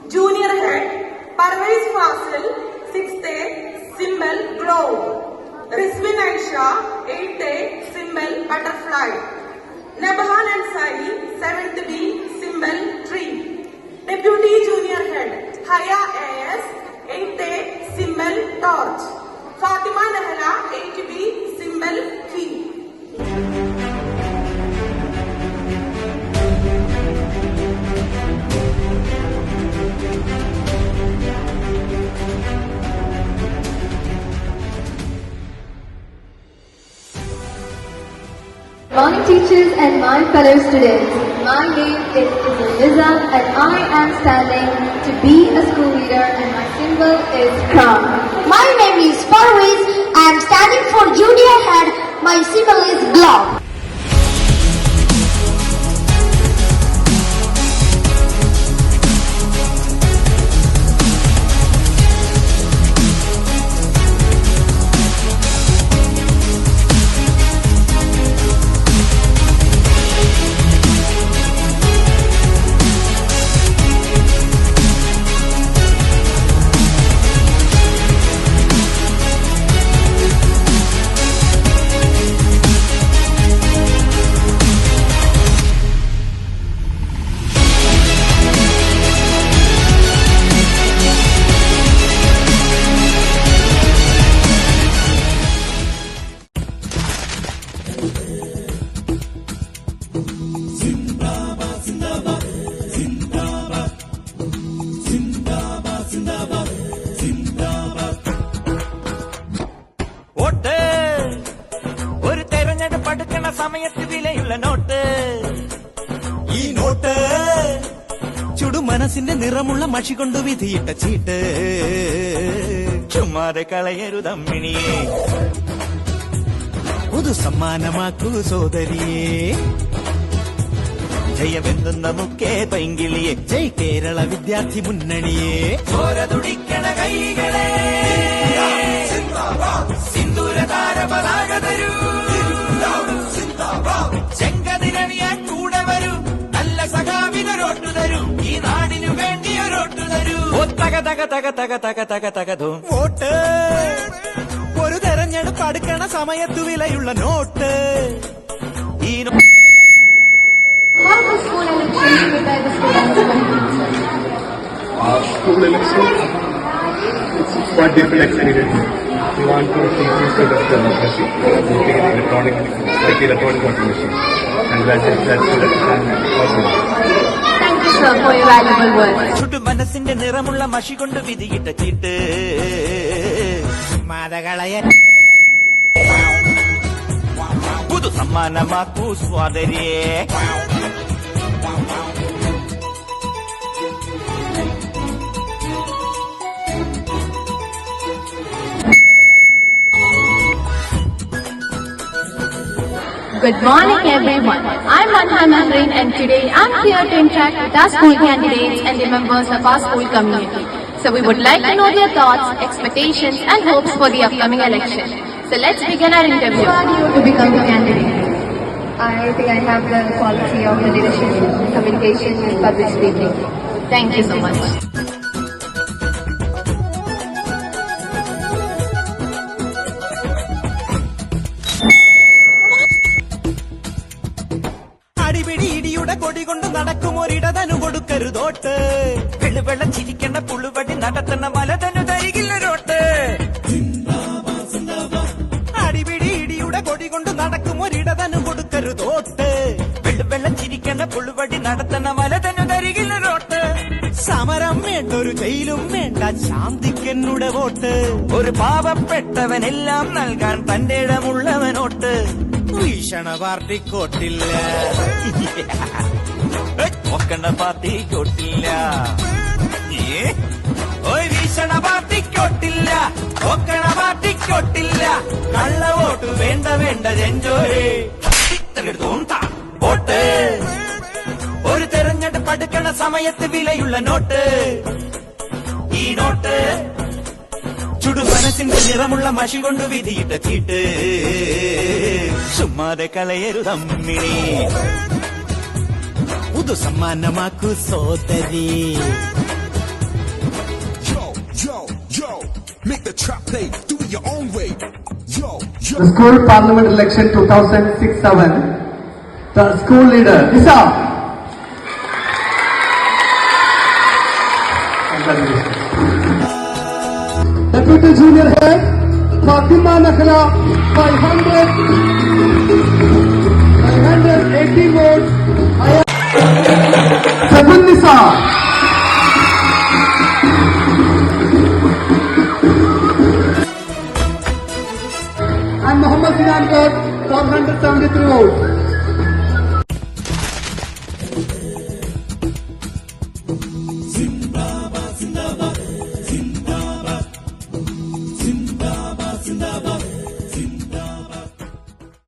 Junior Head, Parvez Fasil, 6th A, symbol globe. Rizvin Aisha, 8th A, symbol butterfly. Nabhan Ansari, 7th B, symbol tree. Deputy Junior Head, Haya AS, 8th A, symbol torch. Fatima Nahla, 8th B, symbol key. Morning teachers and my fellow students. My name is Liza and I am standing to be a school leader and my symbol is crown. My name is Parvez. I am standing for Junior Head. My symbol is globe. സമയത്ത് വിലയുള്ള not ഈ not ചുടു മനസ്സിന്റെ നിറമുള്ള മഷി കൊണ്ട് വിധിയിട്ട ചീട്ട് ചുമ്മാതെ കളയരുതമ്മിണിയെ പുതു സമ്മാനമാക്കൂ സോദരിയെ ജയമെന്തുന്ന മുക്കേ പൈങ്കിളിയെ ജയ് കേരള വിദ്യാർത്ഥി മുന്നണിയെ ചോര തുടിക്കണ കൈകളെ സിന്ദൂര താര പതാക തരൂ ചെങ്കതിരണിയാൻ കൂടെ വരൂ നല്ല സഖാവിനൊരോട്ടു തരൂ ഈ നാടിനു വേണ്ടി ഒരോട്ടു തരൂ തക തക തക തക തക തക തകതോ വോട്ട് ഒരു തെരഞ്ഞെടുപ്പ് അടുക്കണ സമയത്തു വിലയുള്ള നോട്ട് ഈ How the school elections prepare the students? School elections, it's quite different experience. We want to teach this kind of democracy, voting electronically, like electronic voting machine. And that's possible. Thank you, sir, for your valuable words. ചുട്ടു മനസ്സിന്റെ നിറമുള്ള മഷി കൊണ്ട് വിധിയിട്ട ചീട്ട് മാതകളയ പുതു സമ്മാനമാക്കൂ സ്വാതരിയെ Good morning, everyone. I'm Manhan Mandarin and today I'm here to interact with our school candidates and the members of our school community. So we would like to know their thoughts, expectations and hopes for the upcoming election. So let's begin our interview. Who are you to become a candidate? I think I have the quality of the leadership, communication and public speaking. Thank you so much. അടിപിടി ഇടിയുടെ കൊടി കൊണ്ട് നടക്കും ഒരിടതനു കൊടുക്കരുതോട്ട് വെള്ളുവെള്ളം ചിരിക്കണ്ട പുളുവടി നടത്തണ മലതനു തരികില്ലൊരോട്ട് അടിപിടി ഇടിയുടെ കൊടി കൊണ്ട് നടക്കും ഒരിടതനു കൊടുക്കരുതോട്ട് വെള്ളുവെള്ളം ചിരിക്കണ്ട പുളുവടി നടത്തണ മലതനു തരികില്ലൊരോട്ട് സമരം വേണ്ട ഒരു ജയിലും വേണ്ട ശാന്തിക്കെന്നുടെ വോട്ട് ഒരു പാവപ്പെട്ടവനെല്ലാം നൽകാൻ തന്റെ ഇടമുള്ളവനോട്ട് ഭീഷണ പാർട്ടി കോട്ടില്ല നോക്കണ്ട പാർട്ടി കോട്ടില്ല ഭീഷണ പാർട്ടി കോട്ടില്ല നോക്കണ പാർട്ടി കോട്ടില്ല കള്ള വോട്ട് വേണ്ട വേണ്ട എൻജോയ് വോട്ട് ഒരു തെരഞ്ഞെടുപ്പ് അടുക്കണ സമയത്ത് വിലയുള്ള നോട്ട് ഈ നോട്ട് ചുടു മനസ്സിന്റെ നിറമുള്ള മഷി കൊണ്ട് വിധിയിട്ട ചീട്ട് ചുമ്മാതെ കളയരുതമ്മിണി പുതു സമ്മാനമാക്കു സോദരി Make the trap play, do it your own way. Yo, yo. The school parliament election 2006-7, the school leader, Isa. Deputy Junior Head, Fatima Nakhla, 580 votes. Seven Nisa. And Muhammad Sinan got 473 votes.